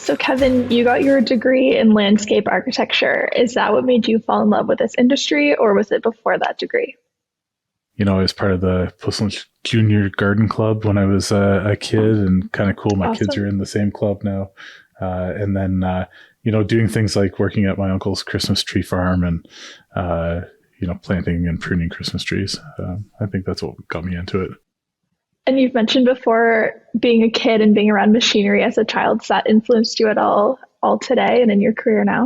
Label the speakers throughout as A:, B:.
A: So Kevin, you got your degree in landscape architecture. Is that what made you fall in love with this industry, or was it before that degree?
B: I was part of the Postal Junior Garden Club when I was a kid, and kind of cool. My kids
A: Awesome.
B: are in the same club now. And then, doing things like working at my uncle's Christmas tree farm and, planting and pruning Christmas trees. I think that's what got me into it.
A: And you've mentioned before being a kid and being around machinery as a child. Does that influenced you at all today and in your career now?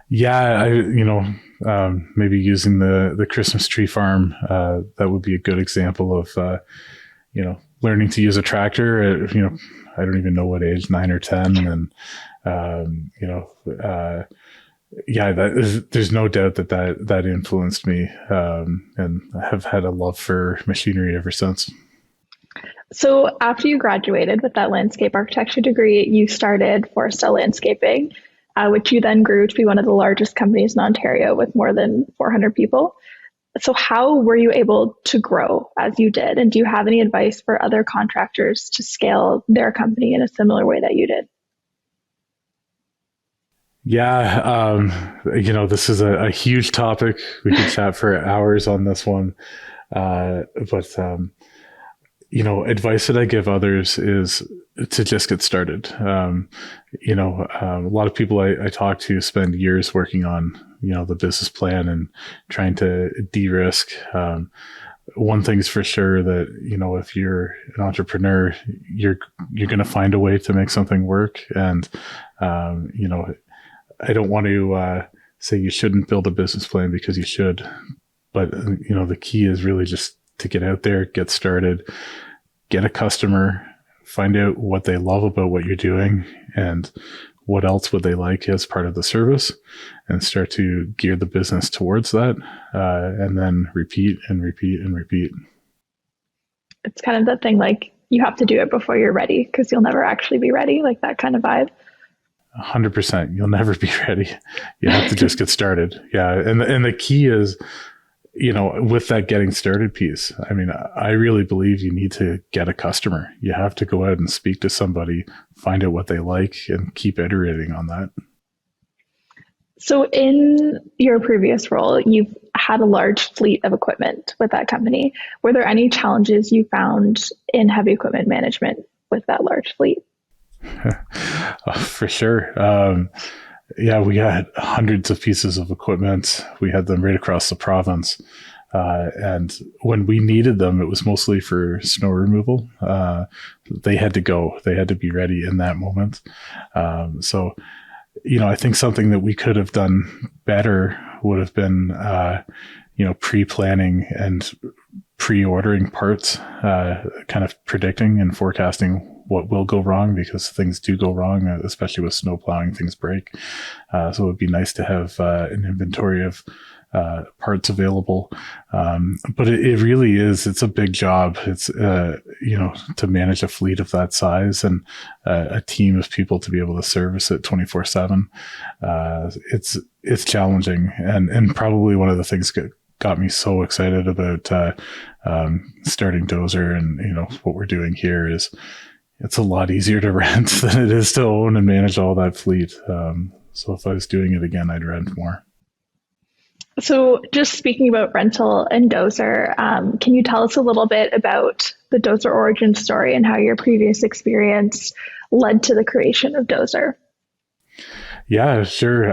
B: Yeah, maybe using the Christmas tree farm, that would be a good example of, learning to use a tractor at, I don't even know what age, 9 or 10. And, there's no doubt that influenced me. And I have had a love for machinery ever since.
A: So after you graduated with that landscape architecture degree, you started Forestell Landscaping, which you then grew to be one of the largest companies in Ontario with more than 400 people. So how were you able to grow as you did? And do you have any advice for other contractors to scale their company in a similar way that you did?
B: Yeah, this is a huge topic. We could chat for hours on this one. But advice that I give others is to just get started. A lot of people I talk to spend years working on, the business plan and trying to de-risk. One thing's for sure that, if you're an entrepreneur, you're going to find a way to make something work. And, I don't want to say you shouldn't build a business plan, because you should. But, the key is really just to get out there, get started, get a customer, find out what they love about what you're doing and what else would they like as part of the service, and start to gear the business towards that, and then repeat and repeat and repeat.
A: It's kind of the thing, like you have to do it before you're ready because you'll never actually be ready, like that kind of vibe.
B: 100%. You'll never be ready. You have to just get started. Yeah. And the key is, with that getting started piece, I mean, I really believe you need to get a customer. You have to go out and speak to somebody, find out what they like, and keep iterating on that.
A: So in your previous role, you've had a large fleet of equipment with that company. Were there any challenges you found in heavy equipment management with that large fleet?
B: For sure. Yeah, we had hundreds of pieces of equipment. We had them right across the province. And when we needed them, it was mostly for snow removal. They had to go. They had to be ready in that moment. So, I think something that we could have done better would have been, pre-planning and pre-ordering parts, kind of predicting and forecasting what will go wrong, because things do go wrong, especially with snow plowing, things break. So it would be nice to have an inventory of parts available. But it really is, it's a big job. It's, to manage a fleet of that size and a team of people to be able to service it 24/7. It's challenging, and probably one of the things got me so excited about starting DOZR and, what we're doing here is it's a lot easier to rent than it is to own and manage all that fleet. So if I was doing it again, I'd rent more.
A: So just speaking about rental and DOZR, can you tell us a little bit about the DOZR origin story and how your previous experience led to the creation of DOZR?
B: Yeah, sure.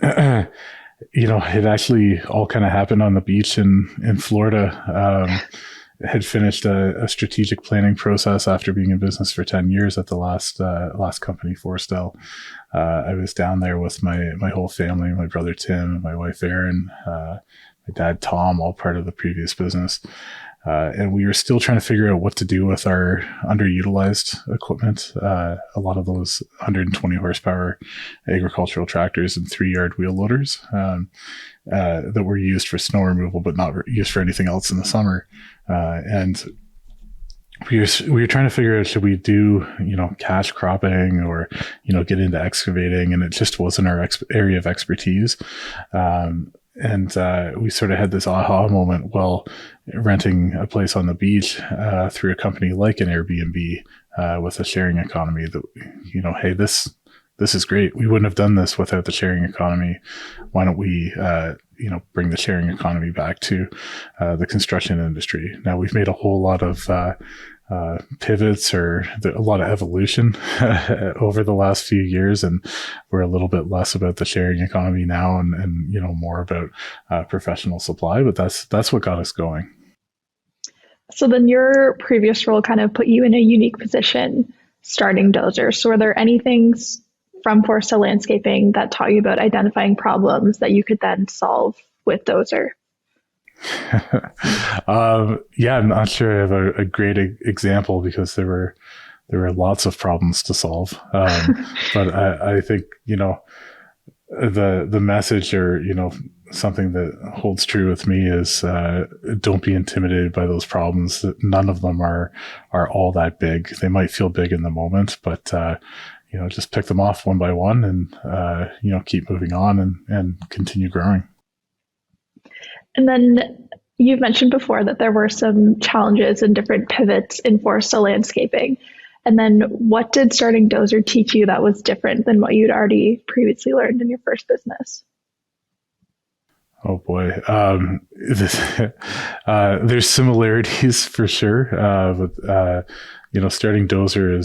B: It actually all kind of happened on the beach in Florida. Had finished a strategic planning process after being in business for 10 years at the last company, Forestell. I was down there with my whole family, my brother Tim, my wife Erin, my dad Tom, all part of the previous business. And we were still trying to figure out what to do with our underutilized equipment. A lot of those 120 horsepower agricultural tractors and 3-yard wheel loaders that were used for snow removal, but not used for anything else in the summer. And we were trying to figure out, should we do, cash cropping or, get into excavating? And it just wasn't our area of expertise. And we sort of had this aha moment. Well, renting a place on the beach through a company like an Airbnb with a sharing economy that, hey, this is great. We wouldn't have done this without the sharing economy. Why don't we, bring the sharing economy back to the construction industry? Now we've made a whole lot of pivots or a lot of evolution over the last few years, and we're a little bit less about the sharing economy now, and more about professional supply. But that's what got us going.
A: So then your previous role kind of put you in a unique position starting DOZR. So were there any things from Forestell Landscaping that taught you about identifying problems that you could then solve with DOZR?
B: I'm not sure I have a great example, because there were lots of problems to solve. But I think, the message, or, something that holds true with me is, don't be intimidated by those problems. None of them are all that big. They might feel big in the moment, but, just pick them off one by one, and, keep moving on and continue growing.
A: And then you've mentioned before that there were some challenges and different pivots in Forestell Landscaping. And then what did starting DOZR teach you that was different than what you'd already previously learned in your first business?
B: Oh boy. There's similarities for sure. But starting DOZR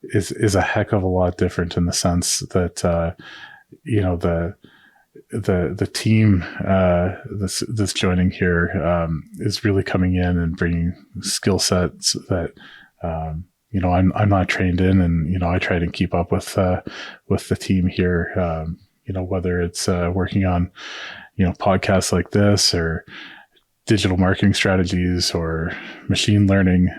B: is a heck of a lot different, in the sense that, the team that's joining here is really coming in and bringing skill sets that I'm not trained in, and I try to keep up with the team here. Whether it's working on podcasts like this, or digital marketing strategies, or machine learning.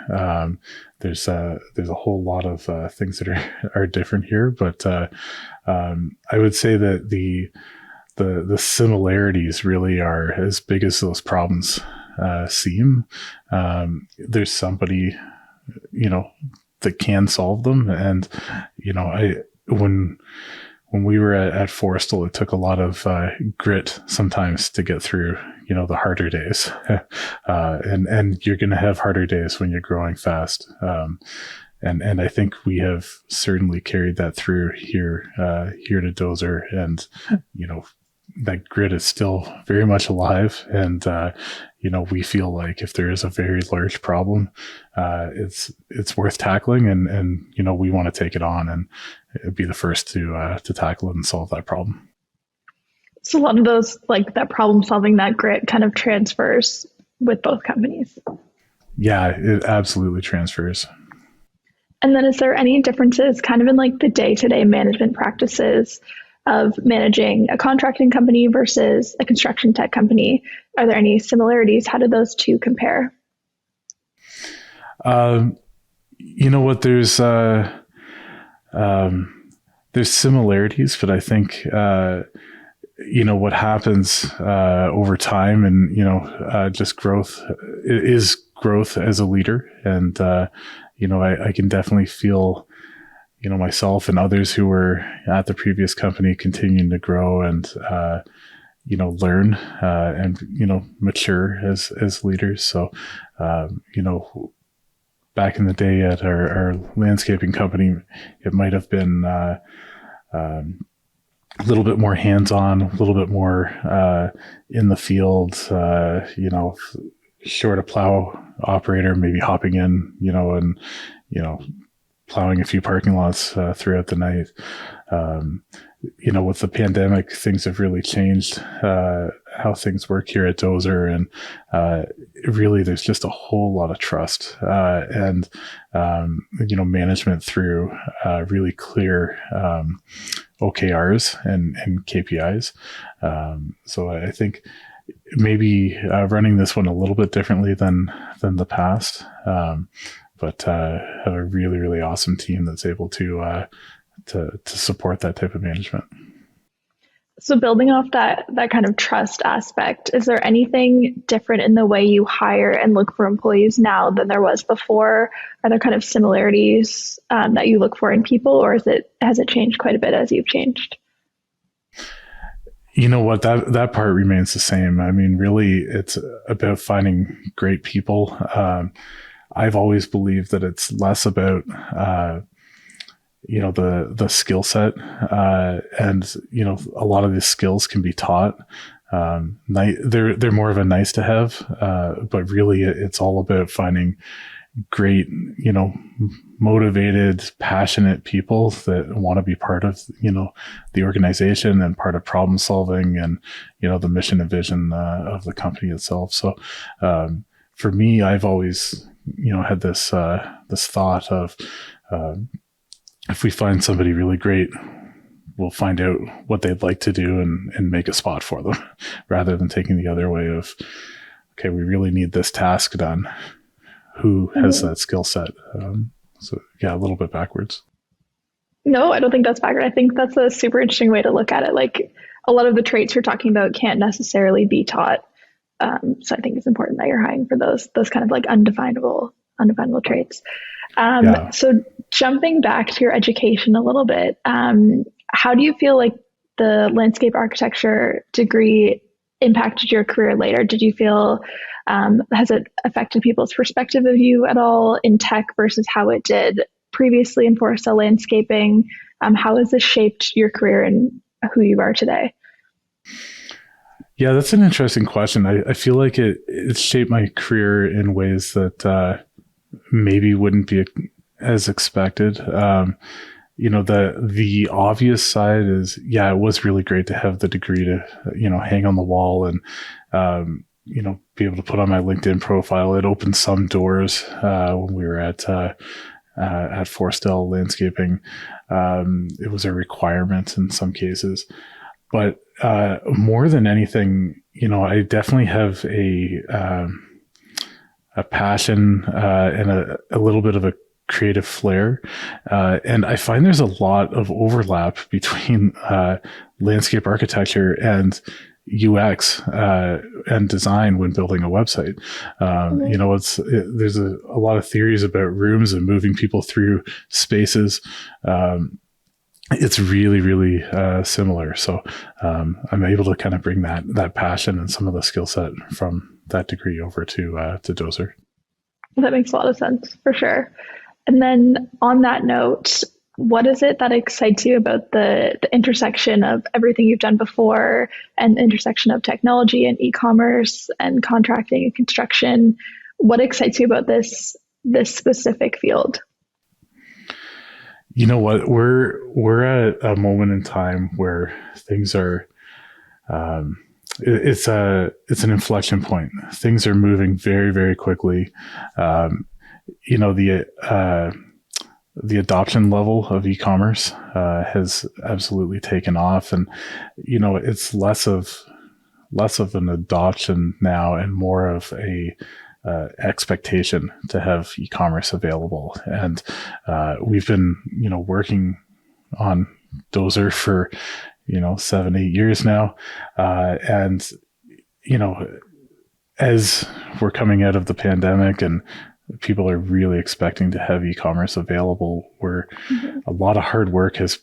B: There's a whole lot of things that are different here, but I would say that the similarities really are as big as those problems seem. There's somebody, that can solve them. And, when we were at Forestell, it took a lot of grit sometimes to get through, the harder days. And you're going to have harder days when you're growing fast. And I think we have certainly carried that through here to DOZR. And, that grit is still very much alive. And, we feel like if there is a very large problem, it's worth tackling, and we want to take it on and be the first to tackle it and solve that problem.
A: So a lot of those, like that problem solving, that grit kind of transfers with both companies.
B: Yeah, it absolutely transfers.
A: And then is there any differences kind of in like the day-to-day management practices of managing a contracting company versus a construction tech company? Are there any similarities? How do those two compare?
B: There's similarities, but I think, what happens over time, and, just growth is growth as a leader. And, I can definitely feel, myself and others who were at the previous company continuing to grow and, learn and, mature as leaders. So, back in the day at our landscaping company, it might have been a little bit more hands-on, a little bit more in the field, short a plow operator, maybe hopping in, and, plowing a few parking lots throughout the night. With the pandemic, things have really changed how things work here at DOZR, and really there's just a whole lot of trust and management through really clear OKRs and KPIs. So I think maybe running this one a little bit differently than the past, but have a really, really awesome team that's able to support that type of management.
A: So building off that kind of trust aspect, is there anything different in the way you hire and look for employees now than there was before? Are there kind of similarities that you look for in people, or has it changed quite a bit as you've changed?
B: You know what, that part remains the same. I mean, really, it's about finding great people. I've always believed that it's less about, the skill set, and a lot of these skills can be taught. They're more of a nice to have, but really it's all about finding great, motivated, passionate people that want to be part of, the organization and part of problem solving and, the mission and vision of the company itself. So, for me, I've always, had this thought of, if we find somebody really great, we'll find out what they'd like to do and make a spot for them, rather than taking the other way of, okay, we really need this task done. Who has that skill set? So yeah, a little bit backwards.
A: No, I don't think that's backward. I think that's a super interesting way to look at it. Like a lot of the traits you're talking about can't necessarily be taught. So I think it's important that you're hiring for those kind of like undefinable traits. So jumping back to your education a little bit, how do you feel like the landscape architecture degree impacted your career later? Did you feel, has it affected people's perspective of you at all in tech versus how it did previously in Forestell landscaping? How has this shaped your career and who you are today?
B: Yeah, that's an interesting question. I feel like it shaped my career in ways that maybe wouldn't be as expected. The obvious side is, it was really great to have the degree to, hang on the wall and, be able to put on my LinkedIn profile. It opened some doors when we were at Forestell Landscaping. It was a requirement in some cases. But more than anything, I definitely have a passion and a little bit of a creative flair. And I find there's a lot of overlap between landscape architecture and UX and design when building a website. There's a lot of theories about rooms and moving people through spaces. It's really, really similar. So I'm able to kind of bring that passion and some of the skill set from that degree over to DOZR.
A: That makes a lot of sense, for sure. And then on that note, what is it that excites you about the intersection of everything you've done before and the intersection of technology and e-commerce and contracting and construction? What excites you about this specific field?
B: You know what? We're at a moment in time where things are, it's an inflection point. Things are moving very, very quickly. The adoption level of e-commerce has absolutely taken off, and it's less of an adoption now and more of a expectation to have e-commerce available. And we've been working on DOZR for 7-8 years now, and as we're coming out of the pandemic and people are really expecting to have e-commerce available, where a lot of hard work has,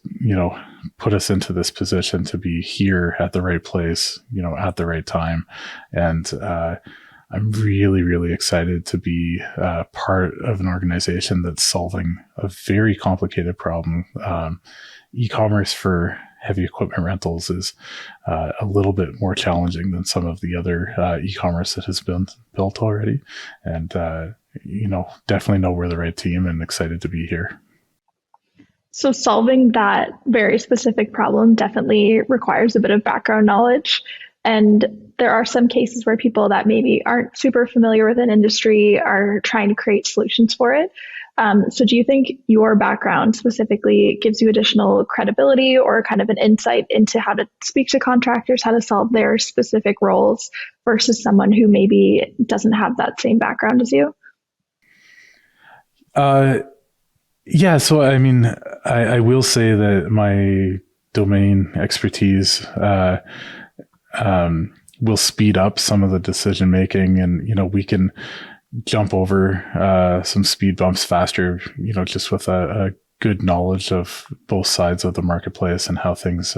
B: put us into this position to be here at the right place, at the right time. And I'm really, really excited to be part of an organization that's solving a very complicated problem. E-commerce for heavy equipment rentals is a little bit more challenging than some of the other e-commerce that has been built already. And definitely know we're the right team and excited to be here.
A: So solving that very specific problem definitely requires a bit of background knowledge. And there are some cases where people that maybe aren't super familiar with an industry are trying to create solutions for it. So do you think your background specifically gives you additional credibility or kind of an insight into how to speak to contractors, how to solve their specific roles versus someone who maybe doesn't have that same background as you?
B: Yeah. So, I mean, I will say that my domain expertise will speed up some of the decision making, and we can jump over some speed bumps faster, just with a good knowledge of both sides of the marketplace and how things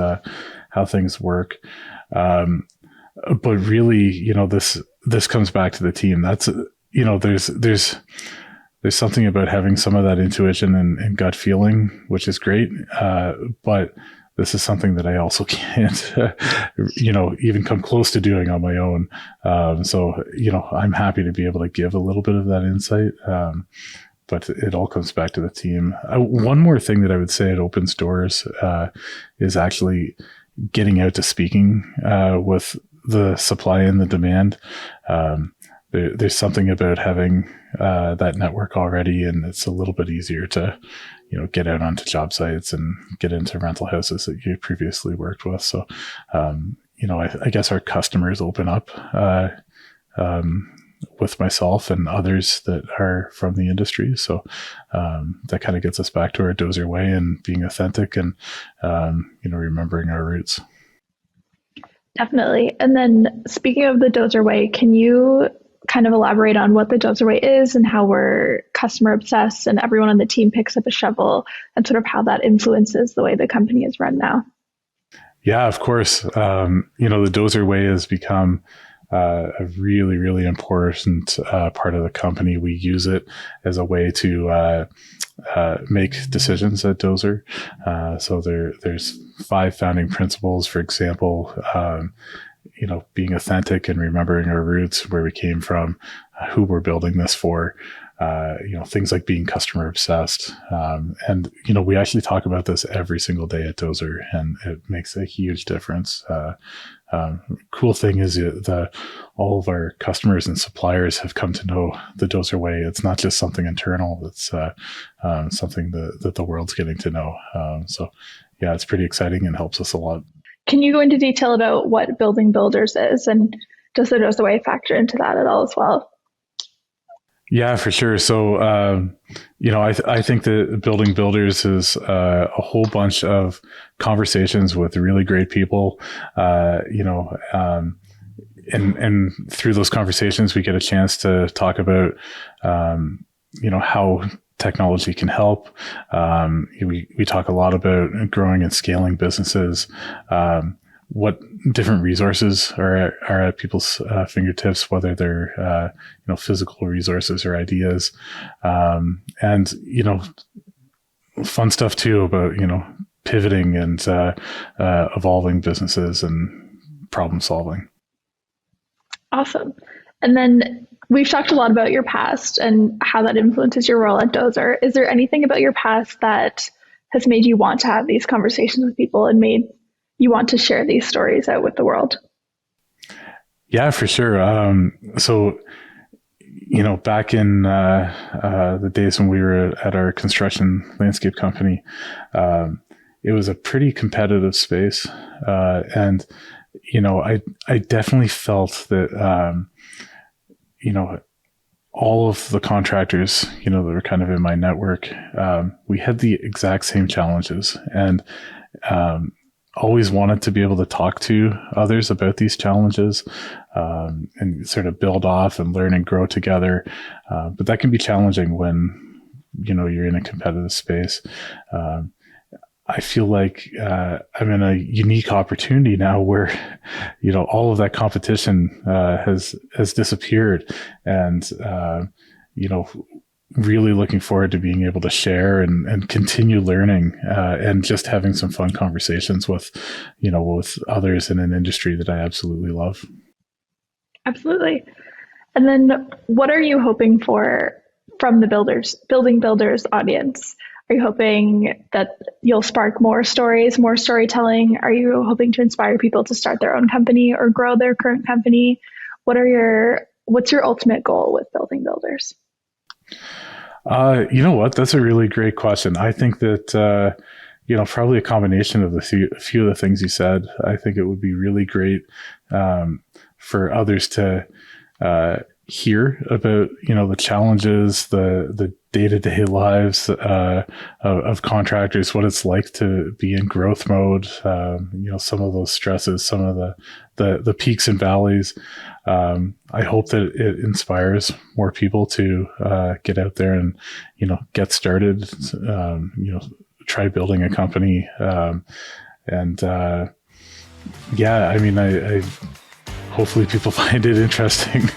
B: work. But really, this comes back to the team. That's there's there's something about having some of that intuition and gut feeling, which is great. But this is something that I also can't, even come close to doing on my own. So, I'm happy to be able to give a little bit of that insight. But it all comes back to the team. One more thing that I would say it opens doors is actually getting out to speaking with the supply and the demand. There's something about having that network already, and it's a little bit easier to, get out onto job sites and get into rental houses that you previously worked with. So, I guess our customers open up with myself and others that are from the industry. So that kind of gets us back to our DOZR way and being authentic and, remembering our roots.
A: Definitely. And then speaking of the DOZR way, can you kind of elaborate on what the DOZR way is and how we're customer obsessed and everyone on the team picks up a shovel and sort of how that influences the way the company is run now?
B: Yeah, of course. The DOZR way has become a really, really important part of the company. We use it as a way to make decisions at DOZR. So there's 5 founding principles, for example, being authentic and remembering our roots, where we came from, who we're building this for, things like being customer obsessed. And we actually talk about this every single day at DOZR, and it makes a huge difference. Cool thing is all of our customers and suppliers have come to know the DOZR way. It's not just something internal. It's something that the world's getting to know. So yeah, it's pretty exciting and helps us a lot.
A: Can you go into detail about what building builders is, and does the DOZR way factor into that at all as well?
B: Yeah, for sure. So, I think that building builders is a whole bunch of conversations with really great people, and through those conversations, we get a chance to talk about, how technology can help. We talk a lot about growing and scaling businesses, what different resources are at people's fingertips, whether they're physical resources or ideas, and fun stuff too about pivoting and evolving businesses and problem solving.
A: Awesome. And then we've talked a lot about your past and how that influences your role at DOZR. Is there anything about your past that has made you want to have these conversations with people and made you want to share these stories out with the world?
B: Yeah, for sure. So, back in the days when we were at our construction landscape company, it was a pretty competitive space. And, I definitely felt that, all of the contractors, that were kind of in my network, we had the exact same challenges, and always wanted to be able to talk to others about these challenges, and sort of build off and learn and grow together. But that can be challenging when, you're in a competitive space. I feel like I'm in a unique opportunity now where, all of that competition has disappeared, and really looking forward to being able to share and continue learning, and just having some fun conversations with others in an industry that I absolutely love.
A: Absolutely. And then what are you hoping for from the building builders audience? Are you hoping that you'll spark more stories, more storytelling? Are you hoping to inspire people to start their own company or grow their current company? What's your ultimate goal with building builders?
B: You know what? That's a really great question. I think that, probably a combination of a few of the things you said. I think it would be really great for others to hear about, the challenges, the day-to-day lives of contractors, what it's like to be in growth mode, some of those stresses, some of the peaks and valleys. I hope that it inspires more people to get out there and, get started, try building a company. I hopefully people find it interesting.